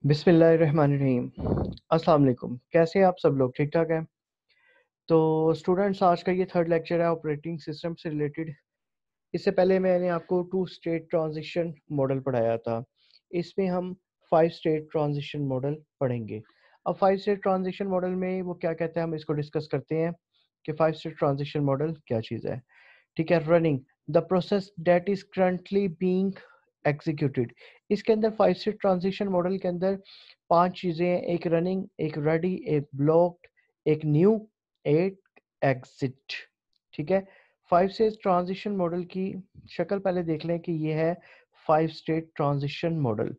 बिस्मिल्लाहिर्रहमानिर्रहीम। अस्सलाम वालेकुम। कैसे हैं आप सब लोग? ठीक ठाक हैं? तो स्टूडेंट्स, आज का ये थर्ड लेक्चर है ऑपरेटिंग सिस्टम से रिलेटेड। इससे पहले मैंने आपको टू स्टेट ट्रांजिशन मॉडल पढ़ाया था। इसमें हम फाइव स्टेट ट्रांजिशन मॉडल पढ़ेंगे। अब फाइव स्टेट ट्रांजिशन मॉडल में वो क्या कहते हैं, हम इसको डिस्कस करते हैं कि फाइव स्टेट ट्रांजिशन मॉडल क्या चीज़ है। ठीक है। Running the process that is currently being executed. इसके अंदर फाइव स्टेट ट्रांजिशन मॉडल के अंदर पांच चीजें हैं: एक रनिंग, एक रेडी, एक ब्लॉक्ड, एक न्यू, एक एग्जिट। ठीक है। फाइव स्टेट ट्रांजिशन मॉडल की शक्ल पहले देख लें कि ये है फाइव स्टेट ट्रांजिशन मॉडल।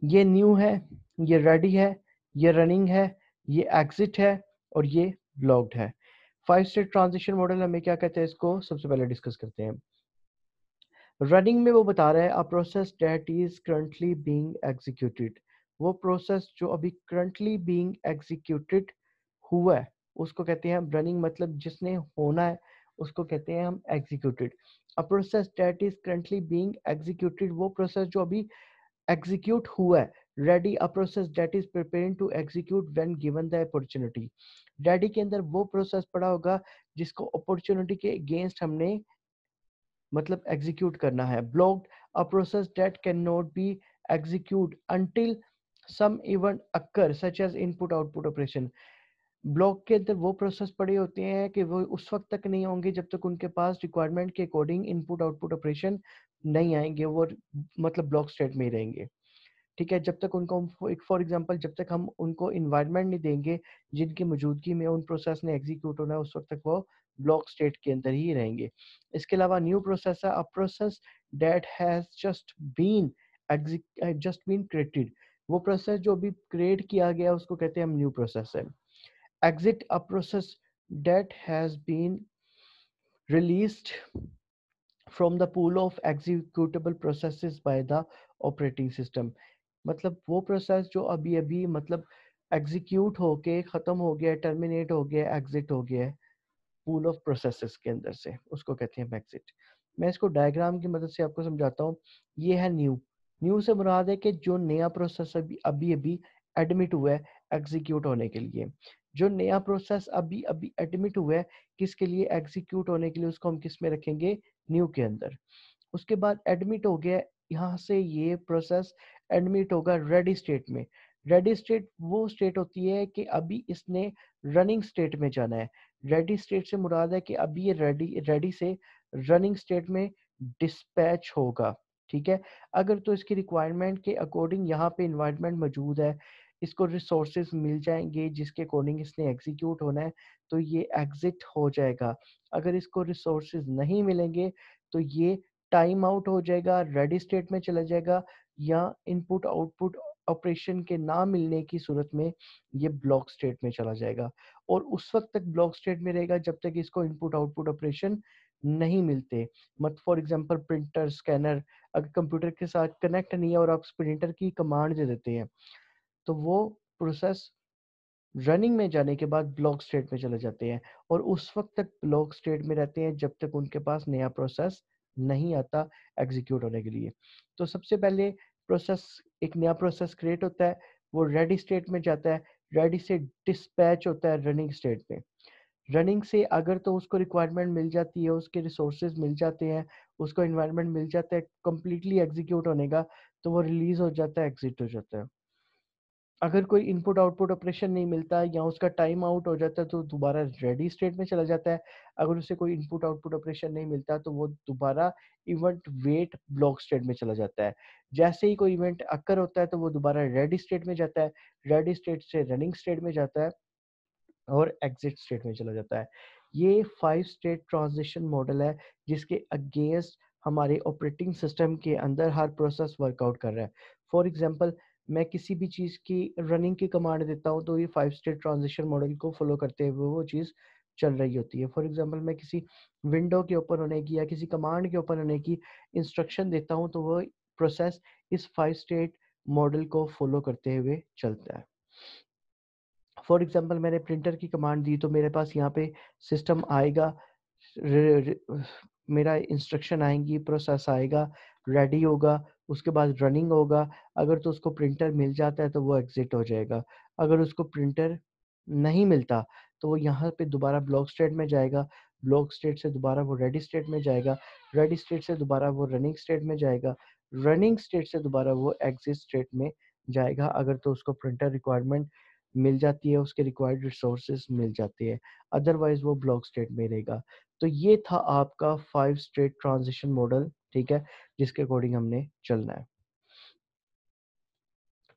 ये न्यू है, ये रेडी है, ये रनिंग है, ये एग्जिट है और ये ब्लॉक्ड है। फाइव स्टेट ट्रांजिशन मॉडल हमें क्या कहते हैं, इसको सबसे पहले डिस्कस करते हैं। रनिंग में वो बता रहा है a process that is currently being executed. वो प्रोसेस जो अभी करंटली बीइंग एग्जीक्यूटेड हुआ है उसको कहते हैं हम रनिंग, मतलब जिसने होना है उसको कहते हैं हम executed. A process that is currently being executed, वो प्रोसेस जो अभी एग्जीक्यूट हुआ है। Ready a process that is preparing to execute when given the opportunity. Ready के अंदर वो प्रोसेस पड़ा होगा जिसको अपॉर्चुनिटी के अगेंस्ट हमने मतलब एग्जीक्यूट करना है। Blocked a process that can not be execute until some event occur such as input output operation. Block के अंदर वो प्रोसेस पड़े होते हैं कि वो उस वक्त तक नहीं होंगे जब तक उनके पास रिक्वायरमेंट के अकॉर्डिंग इनपुट आउटपुट ऑपरेशन नहीं आएंगे। वो मतलब ब्लॉक स्टेट में ही रहेंगे। ठीक है। जब तक उनको फॉर एग्जांपल जब तक हम उनको इन्वायरमेंट नहीं देंगे जिनकी मौजूदगी में उन प्रोसेस ने एग्जीक्यूट होना है, उस वक्त तक वो ब्लॉक स्टेट के अंदर ही रहेंगे। इसके अलावा न्यू प्रोसेस है a process that has just been created. वो प्रोसेस जो अभी क्रिएट किया गया उसको कहते हैं हम न्यू प्रोसेस है। Exit a process that has been released from the pool of executable processes by the operating system. मतलब वो प्रोसेस जो अभी अभी मतलब एग्जीक्यूट होके ख़त्म हो गया, टर्मिनेट हो गया, एग्जिट हो गया है पूल ऑफ प्रोसेसेस के अंदर से, उसको कहते हैं एग्जिट। मैं इसको डायग्राम की मदद से आपको समझाता हूँ। ये है न्यू। न्यू से मुराद है कि जो नया प्रोसेस अभी अभी अभी एडमिट हुआ है एग्जीक्यूट होने के लिए। जो नया प्रोसेस अभी अभी एडमिट हुआ है किसके लिए, एग्जीक्यूट होने के लिए, उसको हम किस में रखेंगे, न्यू के अंदर। उसके बाद एडमिट हो गया, यहाँ से ये प्रोसेस एडमिट होगा रेडी स्टेट में। रेडी स्टेट वो स्टेट होती है कि अभी इसने रनिंग स्टेट में जाना है। रेडी स्टेट से मुराद है कि अभी ये रेडी रेडी से रनिंग स्टेट में डिस्पैच होगा। ठीक है। अगर तो इसकी रिक्वायरमेंट के अकॉर्डिंग यहाँ पे इन्वायरमेंट मौजूद है, इसको रिसोर्सेज मिल जाएंगे जिसके अकॉर्डिंग इसने एग्जीक्यूट होना है, तो ये एग्जिट हो जाएगा। अगर इसको रिसोर्सेज नहीं मिलेंगे तो ये टाइम आउट हो जाएगा, रेडी स्टेट में चला जाएगा, या इनपुट आउटपुट ऑपरेशन के ना मिलने की सूरत में ये ब्लॉक स्टेट में चला जाएगा। और उस वक्त तक ब्लॉक स्टेट में रहेगा जब तक इसको इनपुट आउटपुट ऑपरेशन नहीं मिलते। मत फॉर एग्जांपल प्रिंटर, स्कैनर अगर कंप्यूटर के साथ कनेक्ट नहीं है और आप प्रिंटर की कमांड दे देते हैं तो वो प्रोसेस रनिंग में जाने के बाद ब्लॉक स्टेट में चले जाते हैं और उस वक्त तक ब्लॉक स्टेट में रहते हैं जब तक उनके पास नया प्रोसेस नहीं आता एग्जीक्यूट होने के लिए। तो सबसे पहले प्रोसेस, एक नया प्रोसेस क्रिएट होता है, वो रेडी स्टेट में जाता है, रेडी से डिस्पैच होता है रनिंग स्टेट में। रनिंग से अगर तो उसको रिक्वायरमेंट मिल जाती है, उसके रिसोर्सेज मिल जाते हैं, उसको इन्वायरमेंट मिल जाता है कंप्लीटली एग्जीक्यूट होने का, तो वो रिलीज हो जाता है, एग्जिट हो जाता है। अगर कोई इनपुट आउटपुट ऑपरेशन नहीं मिलता या उसका टाइम आउट हो जाता है तो दोबारा रेडी स्टेट में चला जाता है। अगर उसे कोई इनपुट आउटपुट ऑपरेशन नहीं मिलता तो वो दोबारा इवेंट वेट ब्लॉक स्टेट में चला जाता है। जैसे ही कोई इवेंट अकर होता है तो वो दोबारा रेडी स्टेट में जाता है, रेडी स्टेट से रनिंग स्टेट में जाता है और एग्जिट स्टेट में चला जाता है। ये फाइव स्टेट ट्रांजिशन मॉडल है जिसके अगेंस्ट हमारे ऑपरेटिंग सिस्टम के अंदर हर प्रोसेस वर्कआउट कर रहा है। फॉर एग्जांपल मैं किसी भी चीज़ की रनिंग की कमांड देता हूँ तो ये फाइव स्टेट ट्रांजिशन मॉडल को फॉलो करते हुए वो चीज़ चल रही होती है। फॉर एग्जांपल मैं किसी विंडो के ओपन होने की या किसी कमांड के ओपन होने की इंस्ट्रक्शन देता हूँ तो वो प्रोसेस इस फाइव स्टेट मॉडल को फॉलो करते हुए चलता है। फॉर एग्जांपल मैंने प्रिंटर की कमांड दी तो मेरे पास यहाँ पे सिस्टम आएगा, रे- रे- मेरा इंस्ट्रक्शन आएंगी, प्रोसेस आएगा, रेडी होगा, उसके बाद रनिंग होगा। अगर तो उसको प्रिंटर मिल जाता है तो वो एग्जिट हो जाएगा। अगर उसको प्रिंटर नहीं मिलता तो वो यहाँ पे दोबारा ब्लॉक स्टेट में जाएगा। ब्लॉक स्टेट से दोबारा वो रेडी स्टेट में जाएगा। रेडी स्टेट से दोबारा वो रनिंग स्टेट में जाएगा। रनिंग स्टेट से दोबारा वो एग्जिट स्टेट में जाएगा। अगर तो उसको प्रिंटर रिक्वायरमेंट मिल जाती है, उसके रिक्वायर्ड रिसोर्सेज मिल जाती है, अदरवाइज वो ब्लॉक स्टेट में रहेगा। तो ये था आपका 5 स्टेट ट्रांजिशन मॉडल, ठीक है, जिसके अकॉर्डिंग हमने चलना है।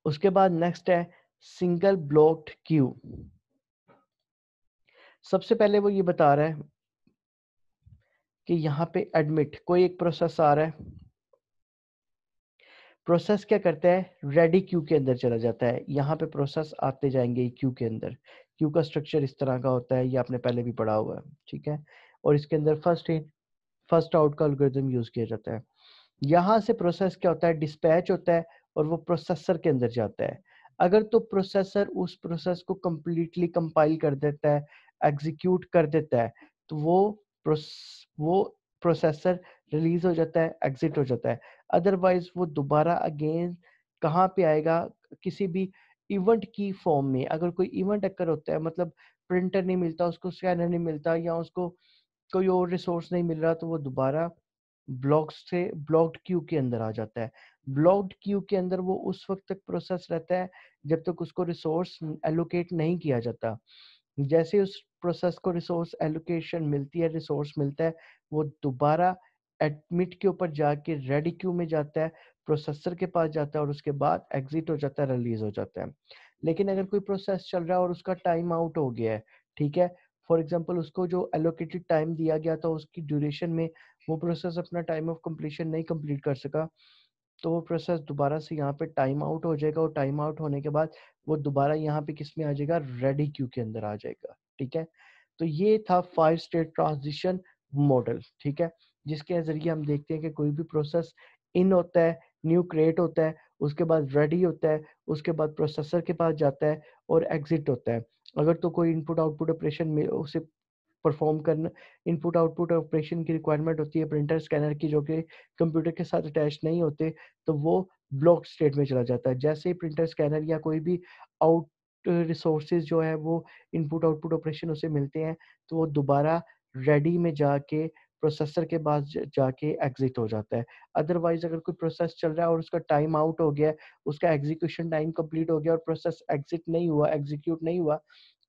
उसके बाद नेक्स्ट है सिंगल ब्लॉक्ड क्यू। सबसे पहले वो ये बता रहा है कि यहाँ पे एडमिट कोई एक प्रोसेस आ रहा है। प्रोसेस क्या करता है, रेडी क्यू के अंदर चला जाता है। यहाँ पे प्रोसेस आते जाएंगे क्यू के अंदर। क्यू का स्ट्रक्चर इस तरह का होता है, ये आपने पहले भी पढ़ा हुआ है, ठीक है। और इसके अंदर फर्स्ट इन फर्स्ट आउट का एल्गोरिथम यूज किया जाता है। यहाँ से प्रोसेस क्या होता है, डिस्पैच होता है और वो प्रोसेसर के अंदर जाता है। अगर तो प्रोसेसर उस प्रोसेस को कंप्लीटली कंपाइल कर देता है, एग्जीक्यूट कर देता है, तो वो प्रोसेसर रिलीज हो जाता है, एग्जिट हो जाता है। अदरवाइज वो दोबारा अगेन कहाँ पे आएगा, किसी भी इवेंट की फॉर्म में। अगर कोई इवेंट अकर होता है, मतलब प्रिंटर नहीं मिलता, उसको स्कैनर नहीं मिलता, या उसको कोई और रिसोर्स नहीं मिल रहा, तो वो दोबारा ब्लॉक से ब्लॉक्ड क्यू के अंदर आ जाता है। ब्लॉक्ड क्यू के अंदर वो उस वक्त तक प्रोसेस रहता है जब तक उसको रिसोर्स एलोकेट नहीं किया जाता। जैसे ही उस प्रोसेस को रिसोर्स एलोकेशन मिलती है, रिसोर्स मिलता है, वो दोबारा एडमिट के ऊपर जाके रेडी क्यू में जाता है, प्रोसेसर के पास जाता है और उसके बाद एग्जिट हो जाता है, रिलीज हो जाता है। लेकिन अगर कोई प्रोसेस चल रहा है और उसका टाइम आउट हो गया है, ठीक है, फॉर एग्जांपल उसको जो एलोकेटेड टाइम दिया गया था उसकी ड्यूरेशन में वो प्रोसेस अपना टाइम ऑफ कंप्लीशन नहीं कंप्लीट कर सका, तो वो प्रोसेस दोबारा से यहाँ पे टाइम आउट हो जाएगा। और टाइम आउट होने के बाद वो दोबारा यहाँ पे किस में आ जाएगा, रेडी क्यू के अंदर आ जाएगा, ठीक है। तो ये था 5 स्टेट ट्रांजिशन मॉडल, ठीक है, जिसके जरिए हम देखते हैं कि कोई भी प्रोसेस इन होता है, न्यू क्रिएट होता है, उसके बाद रेडी होता है, उसके बाद प्रोसेसर के पास जाता है और एग्जिट होता है। अगर तो कोई इनपुट आउटपुट ऑपरेशन में उसे परफॉर्म करना, इनपुट आउटपुट ऑपरेशन की रिक्वायरमेंट होती है प्रिंटर स्कैनर की, जो कि कंप्यूटर के साथ अटैच नहीं होते, तो वो ब्लॉक स्टेट में चला जाता है। जैसे ही प्रिंटर स्कैनर या कोई भी आउट रिसोर्सेज जो है वो इनपुट आउटपुट ऑपरेशन उसे मिलते हैं, तो वो दोबारा रेडी में जाके प्रोसेसर के पास जाके एग्जिट हो जाता है। अदरवाइज अगर कोई प्रोसेस चल रहा है और उसका टाइम आउट हो गया, उसका एग्जीक्यूशन टाइम कंप्लीट हो गया और प्रोसेस एग्जिट नहीं हुआ, एग्जीक्यूट नहीं हुआ,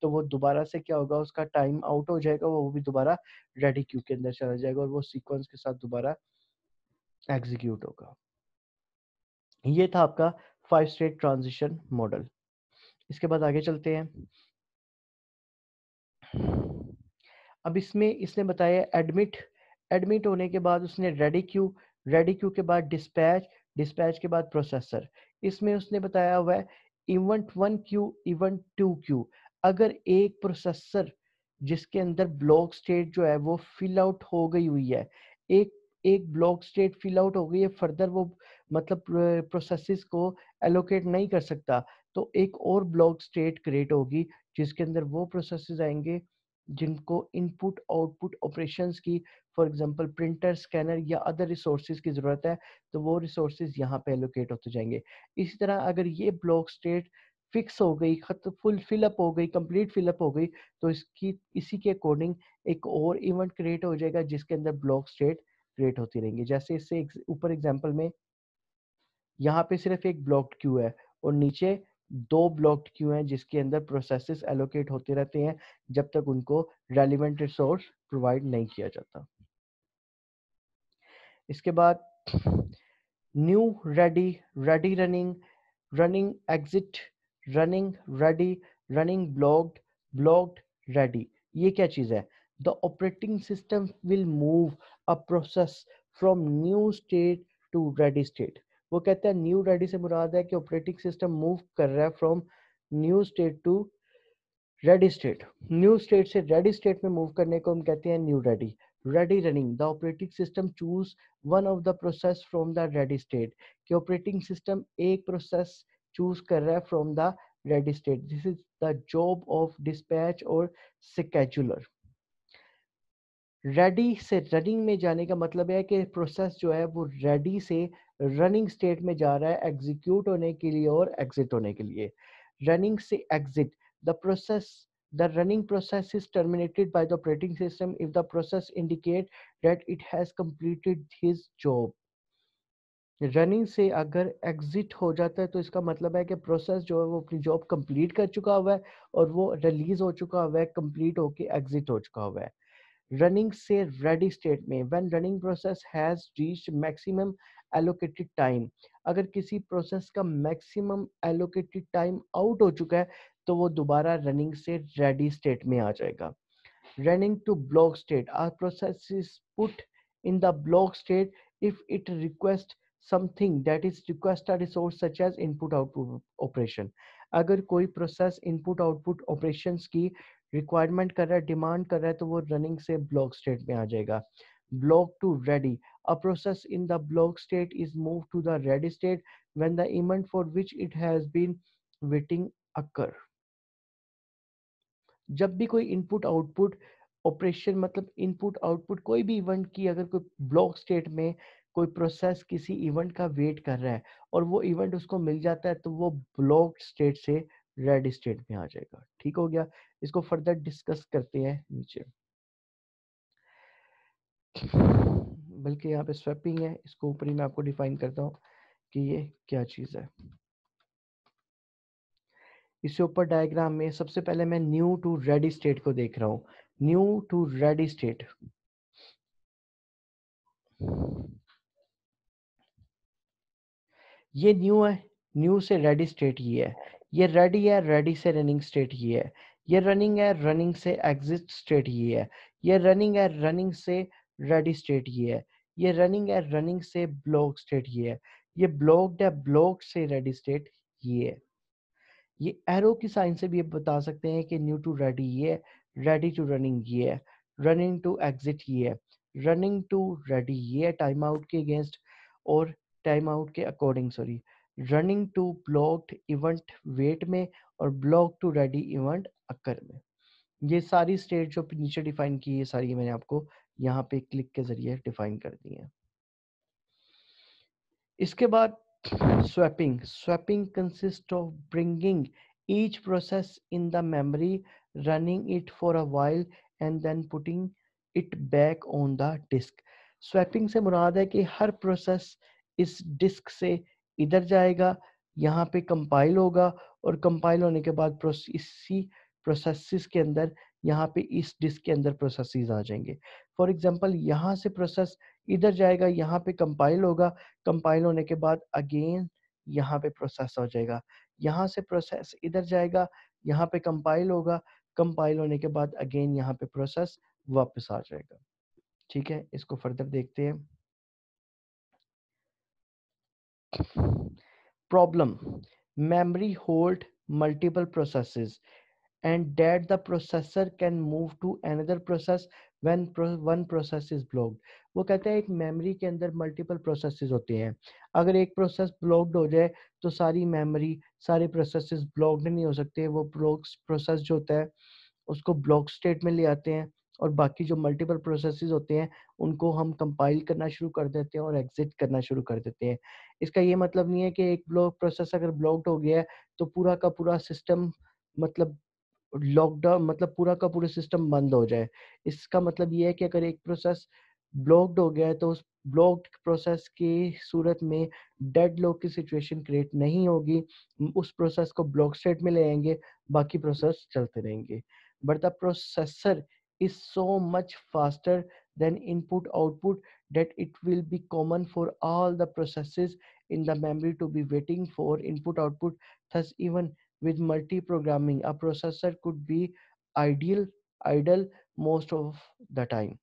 तो वो दोबारा से क्या होगा, उसका टाइम आउट हो जाएगा, वो भी दोबारा रेडी क्यू के अंदर चला जाएगा और वो सीक्वेंस के साथ दोबारा एग्जीक्यूट होगा। ये था आपका 5 स्टेट ट्रांजिशन मॉडल। इसके बाद आगे चलते हैं। अब इसमें इसने बताया एडमिट, एडमिट होने के बाद उसने रेडी क्यू, रेडी क्यू के बाद डिस्पैच, डिस्पैच के बाद प्रोसेसर। इसमें उसने बताया हुआ है इवेंट 1 क्यू, इवेंट 2 क्यू। अगर एक प्रोसेसर जिसके अंदर ब्लॉक स्टेट जो है वो फिल आउट हो गई हुई है, एक एक ब्लॉक स्टेट फिल आउट हो गई है, फर्दर वो मतलब प्रोसेसेस को एलोकेट नहीं कर सकता, तो एक और ब्लॉक स्टेट क्रिएट होगी जिसके अंदर वो प्रोसेसेस आएंगे जिनको इनपुट आउटपुट ऑपरेशंस की, फॉर एग्जांपल प्रिंटर स्कैनर या अदर रिसोर्सेज की ज़रूरत है, तो वो रिसोर्सेज यहाँ पे एलोकेट होते जाएंगे। इसी तरह अगर ये ब्लॉक स्टेट फिक्स हो गई, खत्म, फुल फिलअप हो गई, कंप्लीट फिलअप हो गई, तो इसकी इसी के अकॉर्डिंग एक और इवेंट क्रिएट हो जाएगा जिसके अंदर ब्लॉक स्टेट क्रिएट होती रहेंगी। जैसे इससे ऊपर एग्जाम्पल में यहाँ पे सिर्फ एक ब्लॉक्ड क्यू है और नीचे दो ब्लॉक्ड क्यू हैं जिसके अंदर प्रोसेसेस एलोकेट होते रहते हैं जब तक उनको रेलिवेंट रिसोर्स प्रोवाइड नहीं किया जाता। इसके बाद new, ready, ready running, running exit, running ready, running blocked, blocked ready. ये क्या चीज़ है, the operating system will move a process from new state to ready state. वो कहते हैं न्यू रेडी से मुराद है कि ऑपरेटिंग सिस्टम मूव कर रहा है from new state to ready state. New state से रेडी स्टेट में मूव करने को हम कहते हैं new ready. Ready running, the operating system choose one of the process from the ready state. कि ऑपरेटिंग सिस्टम एक प्रोसेस चूज कर रहा है from the ready state. This is the job of dispatch और स्केड्यूलर। रेडी से running में जाने का मतलब है कि प्रोसेस जो है वो रेडी से रनिंग स्टेट में जा रहा है एग्जीक्यूट होने के लिए और एग्जिट होने के लिए। रनिंग से exit, the process the running process is terminated by the operating system if the process indicate that it has completed his job। Running से अगर एग्जिट हो जाता है तो इसका मतलब है कि प्रोसेस जो है वो अपनी जॉब कंप्लीट कर चुका हुआ है और वो रिलीज हो चुका हुआ है, कंप्लीट होके एग्जिट हो चुका हुआ है। रनिंग से रेडी स्टेट में, when running process has reached maximum allocated time, अगर किसी प्रोसेस का मैक्सिमम एलोकेटेड टाइम आउट हो चुका है तो वो दोबारा रनिंग से रेडी स्टेट में आ जाएगा। Running to block state, our process is put in the block state if it requests something, that is request a resource such as input output operation। अगर कोई प्रोसेस इनपुट आउटपुट ऑपरेशंस की requirement कर रहा है, demand कर रहा है, तो वो रनिंग से ब्लॉक स्टेट में आ जाएगा। Block to ready, a process in the block state is moved to the ready state when the event for which it has been waiting occur। जब भी कोई इनपुट आउटपुट ऑपरेशन, मतलब input output कोई भी event की, अगर कोई block state में कोई प्रोसेस किसी इवेंट का वेट कर रहा है और वो इवेंट उसको मिल जाता है तो वो ब्लॉक स्टेट से रेडी स्टेट में आ जाएगा। ठीक हो गया, इसको फर्दर डिस्कस करते हैं नीचे। बल्कि यहाँ पे स्वैपिंग है, इसको ऊपर ही मैं आपको डिफाइन करता हूँ कि ये क्या चीज़ है। इससे ऊपर डायग्राम में सबसे पहले मैं न्यू टू रेडी स्टेट को देख रहा हूँ। न्यू टू रेडी स्टेट, ये न्यू है, न्यू से रेडी स्टेट ये है। ये रेडी है, रेडी से रनिंग स्टेट ये है। ये रनिंग है, रनिंग से एग्जिट स्टेट ये है। ये रनिंग है, रनिंग से रेडी स्टेट ये है। ये रनिंग है, रनिंग से ब्लॉक स्टेट ये है। ये ब्लॉक्ड है, ब्लॉक से रेडी स्टेट ये है। ये एरो की साइन से भी ये बता सकते हैं कि न्यू टू रेडी ये है, रेडी टू रनिंग ये है, रनिंग टू एग्जिट ये है, रनिंग टू रेडी ये है टाइम आउट के अगेंस्ट और टाइम आउट के according, sorry, running to blocked event wait में और block to ready event occur में। ये सारी स्टेट जो नीचे डिफाइन की है सारी मैंने आपको यहाँ पे क्लिक के जरिए डिफाइन कर दी है। इसके बाद swapping consists of bringing each process in the memory, running it for a while and then putting it back on the disk। swapping से मुराद है कि हर प्रोसेस इस डिस्क से इधर जाएगा, यहाँ पे कंपाइल होगा और कंपाइल होने के बाद इसी प्रोसेसेस के अंदर यहाँ पे इस डिस्क के अंदर प्रोसेसेस आ जाएंगे। फॉर एग्जांपल यहाँ से प्रोसेस इधर जाएगा, यहाँ पे कंपाइल होगा, कंपाइल होने के बाद अगेन यहाँ पे प्रोसेस हो जाएगा, यहाँ से प्रोसेस इधर जाएगा, यहाँ पे कंपाइल होगा, कंपाइल होने के बाद अगेन यहाँ पे प्रोसेस वापस आ जाएगा। ठीक है, इसको फर्दर देखते हैं। Problem, memory hold multiple processes and that the processor can move to another process when one process is blocked। वो कहते हैं एक मेमोरी के अंदर मल्टीपल प्रोसेसेस होते हैं, अगर एक प्रोसेस ब्लॉक्ड हो जाए तो सारी मेमोरी सारे प्रोसेसेस ब्लॉक्ड नहीं हो सकते। वो प्रोसेस जो होता है उसको ब्लॉक स्टेट में ले आते हैं और बाकी जो मल्टीपल प्रोसेसेस होते हैं उनको हम कंपाइल करना शुरू कर देते हैं और एग्जिट करना शुरू कर देते हैं। इसका ये मतलब नहीं है कि एक ब्लॉक प्रोसेस अगर ब्लॉक्ड हो गया है तो पूरा का पूरा सिस्टम, मतलब लॉकडाउन, मतलब पूरा का पूरा सिस्टम बंद हो जाए। इसका मतलब ये है कि अगर एक प्रोसेस ब्लॉक्ड हो गया है तो उस ब्लॉक्ड प्रोसेस की सूरत में डेड लॉक की सिचुएशन क्रिएट नहीं होगी, उस प्रोसेस को ब्लॉक स्टेट में ले आएंगे, बाकी प्रोसेस चलते रहेंगे। But the processor is so much faster than input output that it will be common for all the processes in the memory to be waiting for input output। Thus even with multi-programming a processor could be idle most of the time।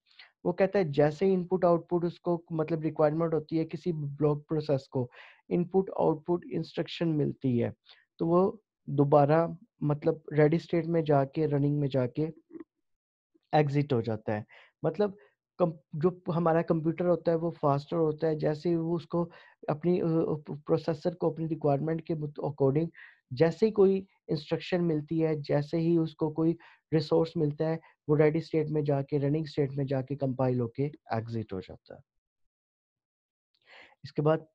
वो कहता है जैसे ही input output उसको मतलब requirement होती है किसी block process को, इनपुट आउटपुट इंस्ट्रक्शन मिलती है तो वो दोबारा मतलब रेडी स्टेट में जाके रनिंग में जाके एग्जिट हो जाता है। मतलब जो हमारा कंप्यूटर होता है वो फास्टर होता है, जैसे ही वो उसको अपनी प्रोसेसर को अपनी रिक्वायरमेंट के अकॉर्डिंग जैसे ही कोई इंस्ट्रक्शन मिलती है, जैसे ही उसको कोई रिसोर्स मिलता है, वो रेडी स्टेट में जाके रनिंग स्टेट में जाके कंपाइल होके एग्जिट हो जाता है। इसके बाद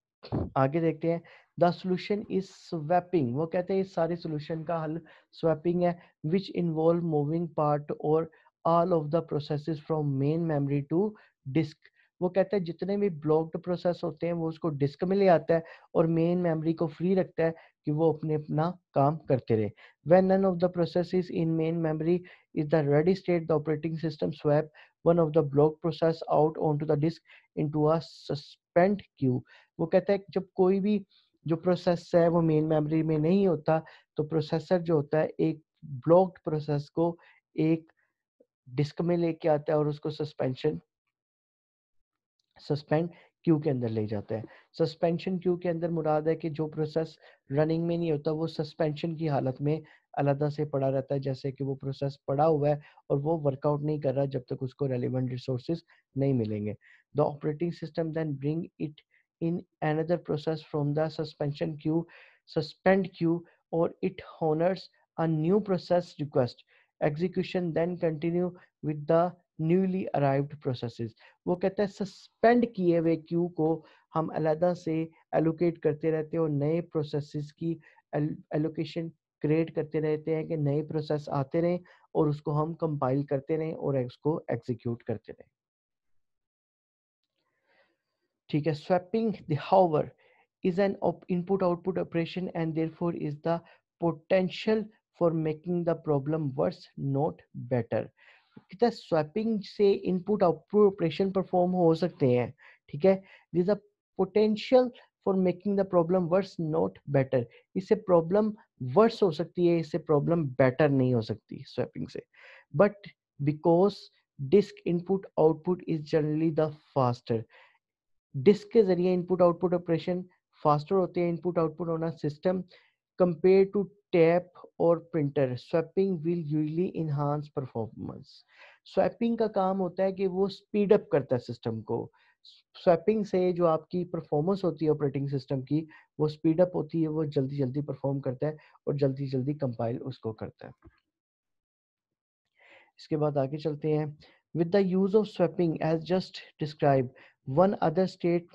आगे देखते हैं, द सोल्यूशन इज स्वैपिंग। वो कहते हैं इस सारे सोल्यूशन का हल स्वैपिंग है, विच इन्वॉल्व मूविंग पार्ट और all of the processes from main memory to disk. वो कहते हैं जितने भी ब्लॉक्ड प्रोसेस होते हैं वो उसको डिस्क में ले आता है और मेन मेमोरी को फ्री रखता है कि वो अपने अपना काम करते रहे। When none of the processes in main memory is the ready state, the operating system swap one of the block process out on to the disk into a suspend queue. वो कहता है कि जब कोई भी जो प्रोसेस है वो मेन मेमोरी में नहीं होता, तो प्रोसेसर जो होता है एक ब्लॉक्ड प्रोसेस को एक डिस्क में लेके आता है और उसको सस्पेंड क्यू के अंदर ले जाता है। सस्पेंशन क्यू के अंदर मुराद है कि जो प्रोसेस रनिंग में नहीं होता वो सस्पेंशन की हालत में अलहदा से पड़ा रहता है, जैसे कि वो प्रोसेस पड़ा हुआ है और वो वर्कआउट नहीं कर रहा जब तक उसको रेलिवेंट रिसोर्सेज नहीं मिलेंगे। The operating system then bring it in another process from the suspension queue, suspend queue, or it honors a new process request. Execution then continue with the newly arrived processes. वो कहता है suspend किए हुए Q को हम अलहदा से allocate करते रहते हैं और नए प्रोसेसेस की एलोकेशन क्रिएट करते रहते हैं कि नए प्रोसेस आते रहें और उसको हम कंपाइल करते रहें और उसको एग्जीक्यूट करते रहें। ठीक है, swapping the however is an input output operation and therefore is the potential for making the problem worse not better। कहता है स्वैपिंग से इनपुट आउटपुट ऑपरेशन परफॉर्म हो सकते हैं, ठीक है। This a potential for making the problem worse not better. इससे problem worse हो सकती है, इससे प्रॉब्लम बेटर नहीं हो सकती स्वैपिंग से। But because disk input output is generally the faster. Disk के जरिए इनपुट आउटपुट ऑपरेशन फास्टर होते हैं, इनपुट आउटपुट होना सिस्टम कंपेयर टू टैप और printer. Swapping will usually enhance performance. Swapping का काम होता है कि वो स्पीड अप करता है सिस्टम को। स्वैपिंग से जो आपकी परफॉर्मेंस होती है ऑपरेटिंग सिस्टम की वो स्पीड अप होती है, वो जल्दी जल्दी परफॉर्म करता है और जल्दी जल्दी कंपाइल उसको करता है। इसके बाद आगे चलते हैं। With the use of swapping as just describe, one other state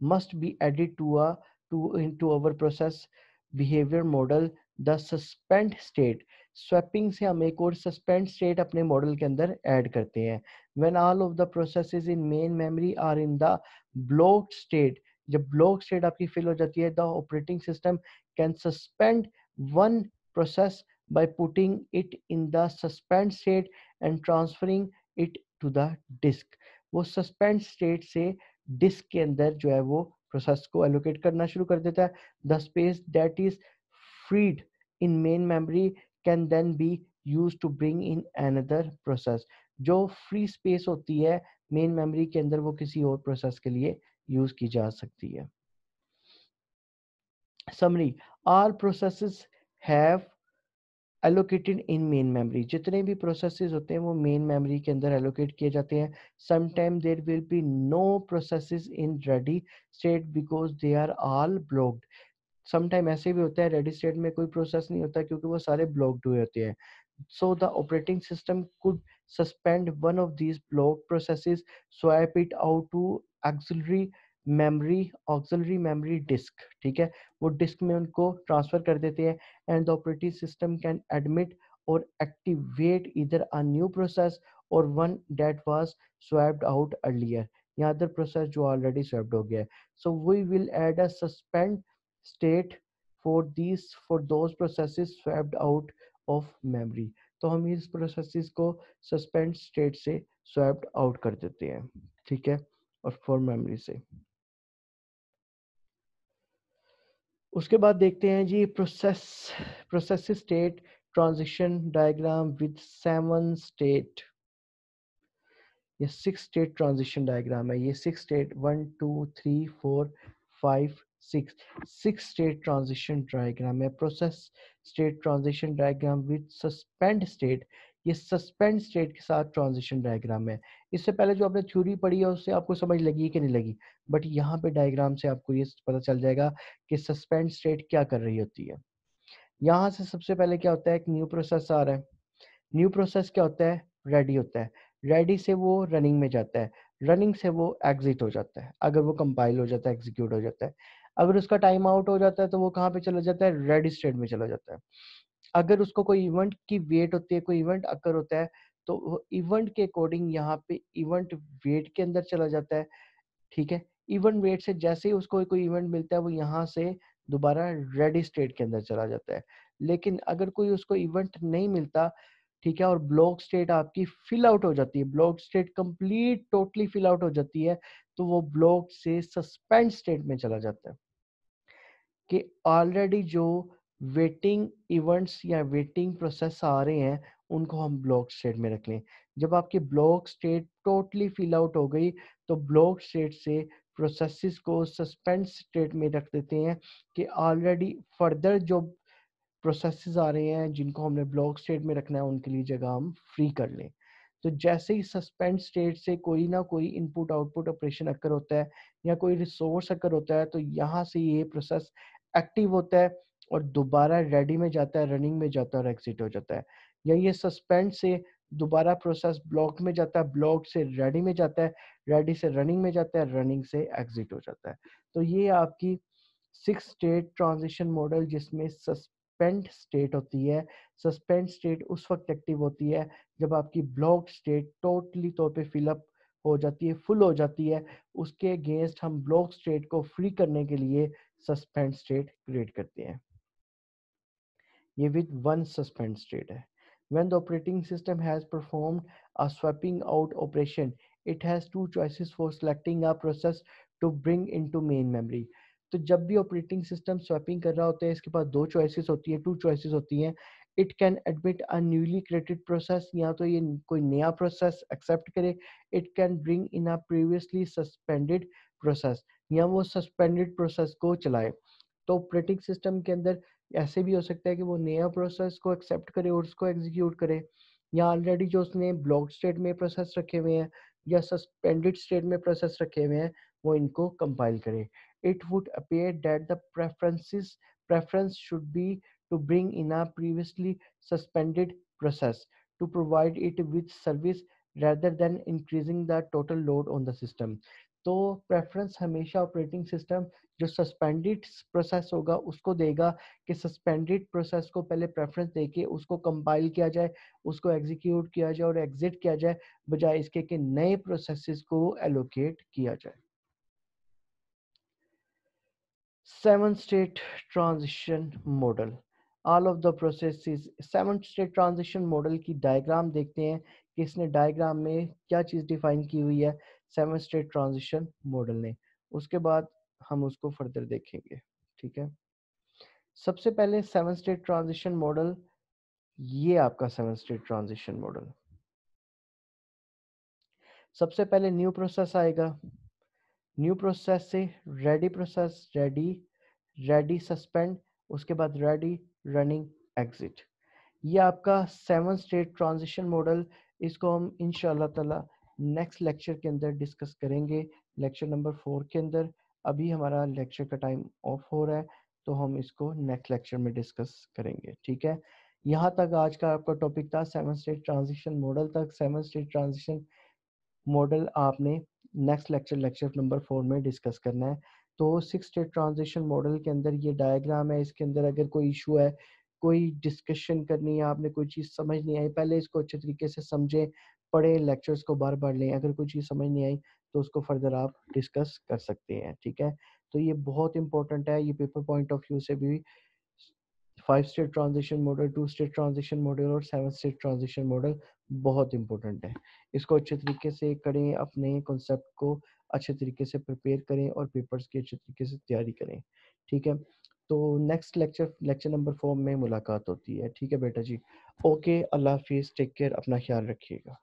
must be added to our process behaviour model, the suspend state. Swapping से हम एक और सस्पेंड स्टेट अपने मॉडल के अंदर ऐड करते हैं। When all of the processes in main memory are in the blocked state, जब ब्लॉक स्टेट आपकी फिल हो जाती है, the operating system can suspend one process by putting it in the suspend state and transferring it to the disk। वो suspend state से disk के अंदर जो है वो प्रोसेस को allocate करना शुरू कर देता है। the space that is freed in main memory can then be used to bring in another process। जो free space होती है main memory के अंदर वो किसी और प्रोसेस के लिए यूज की जा सकती है। summary, all processes have allocated in main memory. जितने भी प्रोसेसेस होते हैं वो मेन मेमोरी के अंदर एलोकेट किए जाते हैं। Sometime there will be no processes in ready state because they are all blocked. Sometime ऐसे भी होता है रेडी स्टेट में कोई प्रोसेस नहीं होता क्योंकि वो सारे ब्लॉक्ड हुए होते हैं। So the operating system could suspend one of these block processes, swap it out to auxiliary memory disk। ठीक है, वो डिस्क में उनको ट्रांसफर कर देते हैं and the operating system can admit or activate either a new process or one that was swapped out earlier या other process जो already swapped हो गया है। So we will add a suspend state for those processes swapped out of memory. तो हम इस processes को suspend state से स्वैप्ड आउट कर देते हैं, ठीक है, और फॉर मेमोरी से। उसके बाद देखते हैं जी process state transition diagram with 7 state. ये 6 स्टेट ट्रांजिशन डायग्राम है। ये 6 स्टेट 1 2 3 4 5 6 स्टेट ट्रांजिशन डायग्राम है। Process state transition diagram with suspend state. ये सस्पेंड स्टेट के साथ ट्रांजिशन डायग्राम है। इससे पहले जो आपने थ्योरी पढ़ी है उससे आपको समझ लगी कि नहीं लगी, बट यहाँ पे डायग्राम से आपको ये पता चल जाएगा कि सस्पेंड स्टेट क्या कर रही होती है। यहाँ से सबसे पहले क्या होता है, एक न्यू प्रोसेस आ रहा है। न्यू प्रोसेस क्या होता है, रेडी होता है। रेडी से वो रनिंग में जाता है, रनिंग से वो एग्जिट हो जाता है। अगर वो कंपाइल हो जाता है, एग्जीक्यूट हो जाता है। अगर उसका टाइम आउट हो जाता है तो वो कहाँ पे चला जाता है, रेडी स्टेट में चला जाता है। अगर उसको कोई इवेंट की वेट होती है, कोई इवेंट अकर होता है, तो वो इवेंट के अकॉर्डिंग यहाँ पे इवेंट वेट के अंदर चला जाता है, ठीक है। इवेंट वेट से जैसे ही उसको कोई इवेंट मिलता है वो यहाँ से दोबारा रेडी स्टेट के अंदर चला जाता है। लेकिन अगर कोई उसको इवेंट नहीं मिलता, ठीक है, और ब्लॉक स्टेट आपकी फिल आउट हो जाती है, block state complete totally fill out हो जाती है, तो वो ब्लॉक से सस्पेंड स्टेट में चला जाता है कि ऑलरेडी जो वेटिंग इवेंट्स या वेटिंग प्रोसेस आ रहे हैं उनको हम ब्लॉक स्टेट में रख लें। जब आपकी block state totally fill out हो गई तो ब्लॉक स्टेट से प्रोसेसेस को सस्पेंड स्टेट में रख देते हैं कि ऑलरेडी फर्दर जो प्रोसेसेस आ रहे हैं जिनको हमने ब्लॉक स्टेट में रखना है उनके लिए जगह हम फ्री कर लें। तो जैसे ही सस्पेंड स्टेट से कोई ना कोई इनपुट आउटपुट ऑपरेशन अकर होता है या कोई रिसोर्स अकर होता है तो यहाँ से ये प्रोसेस एक्टिव होता है और दोबारा रेडी में जाता है, रनिंग में जाता है और एग्जिट हो जाता है। या ये सस्पेंड से दोबारा प्रोसेस ब्लॉक में जाता है, ब्लॉक से रेडी में जाता है, रेडी से रनिंग में जाता है, रनिंग से एग्जिट हो जाता है। तो ये आपकी 6 स्टेट ट्रांजिशन मॉडल जिसमें सस्पेंड स्टेट होती है। सस्पेंड स्टेट उस वक्त एक्टिव होती है जब आपकी ब्लॉक स्टेट टोटली तौर पे फिलअप हो जाती है, फुल हो जाती है। उसके अगेंस्ट हम ब्लॉक स्टेट को फ्री करने के लिए सस्पेंड स्टेट क्रिएट करते हैं। ये विद वन सस्पेंड स्टेट है। When the operating system has performed a swapping out operation, it has two choices for selecting a process to bring into main memory. तो जब भी ऑपरेटिंग सिस्टम स्वैपिंग कर रहा होता है इसके पास दो चॉइसेस होती है, टू चॉइसेस होती हैं। It can admit a newly created process, या तो ये कोई नया प्रोसेस एक्सेप्ट करे। It can bring in a previously suspended process, या वो सस्पेंडेड प्रोसेस को चलाए। तो ऑपरेटिंग सिस्टम के अंदर ऐसे भी हो सकता है कि वो नया प्रोसेस को एक्सेप्ट करे और उसको एग्जीक्यूट करे, या ऑलरेडी जो उसने ब्लॉक स्टेट में प्रोसेस रखे हुए हैं या सस्पेंडेड स्टेट में प्रोसेस रखे हुए हैं वो इनको कंपाइल करे। It would appear that the preference should be to bring in a previously suspended process to provide it with service rather than increasing the total load on the system। तो preference हमेशा operating system जो suspended process होगा उसको देगा कि suspended process को पहले preference देके उसको कंपाइल किया जाए, उसको एग्जीक्यूट किया जाए और एग्जिट किया जाए, बजाय इसके कि नए प्रोसेसेस को एलोकेट किया जाए। 7 state transition model. All of the processes 7 state transition model की डायग्राम देखते हैं कि इसने डायग्राम में क्या चीज़ डिफाइन की हुई है 7 स्टेट ट्रांजिशन मॉडल ने। उसके बाद हम उसको फर्दर देखेंगे, ठीक है। सबसे पहले 7 स्टेट ट्रांजिशन मॉडल, ये आपका 7 स्टेट ट्रांजिशन मॉडल। सबसे पहले न्यू प्रोसेस आएगा, न्यू प्रोसेस से ready process, ready, ready suspend, उसके बाद रेडी, रनिंग, एग्जिट। ये आपका 7 स्टेट ट्रांजिशन मॉडल। इसको हम इंशाल्लाह ताला नेक्स्ट लेक्चर के अंदर डिस्कस करेंगे, लेक्चर नंबर 4 के अंदर। अभी हमारा लेक्चर का टाइम ऑफ हो रहा है तो हम इसको नेक्स्ट लेक्चर में डिस्कस करेंगे, ठीक है। यहाँ तक आज का आपका टॉपिक था 7 स्टेट ट्रांजिशन मॉडल तक। 7 स्टेट ट्रांजिशन मॉडल आपने नेक्स्ट लेक्चर, लेक्चर नंबर 4 में डिस्कस करना है। तो 6 स्टेट ट्रांजिशन मॉडल के अंदर ये डायग्राम है। इसके अंदर अगर कोई इशू है, कोई डिस्कशन करनी है, आपने कोई चीज़ समझ नहीं आई, पहले इसको अच्छे तरीके से समझें, पढ़ें, लेक्चर्स को बार बार लें। अगर कोई चीज़ समझ नहीं आई तो उसको फर्दर आप डिस्कस कर सकते हैं, ठीक है। तो ये बहुत इंपॉर्टेंट है, ये पेपर पॉइंट ऑफ व्यू से भी 5 state transition model, 2 state transition model और 7 स्टेट ट्रांजिशन मॉडल बहुत इंपॉर्टेंट है। इसको अच्छे तरीके से करें, अपने कॉन्सेप्ट को अच्छे तरीके से प्रिपेयर करें और पेपर्स की अच्छे तरीके से तैयारी करें, ठीक है। तो नेक्स्ट लेक्चर, लेक्चर नंबर 4 में मुलाकात होती है, ठीक है बेटा जी। ओके, अल्लाह हाफिज़, टेक केयर, अपना ख्याल रखिएगा।